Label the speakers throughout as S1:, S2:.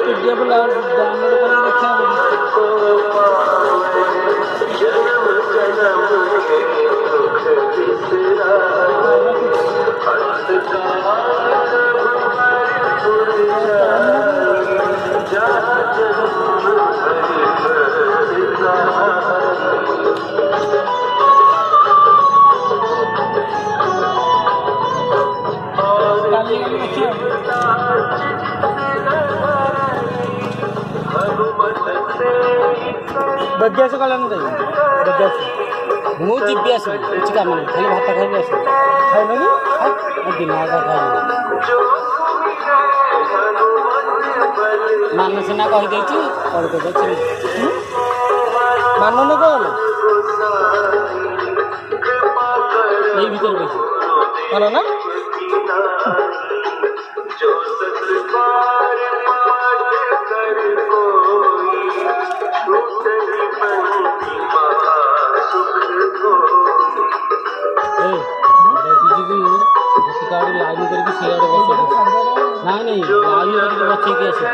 S1: Table और download करके रखा है। बग्या से कला नहीं बग्या से मु जीबी आस किसी काम नहीं खाली भात खाई आस खाई दिमाग मान सीना कहीदे मान न कह यही भर कल ना लाइन करके सियाड़े बस ना नहीं लाइन करके बच्चे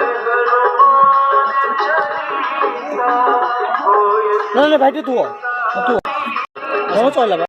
S1: ना भाई तू तू चल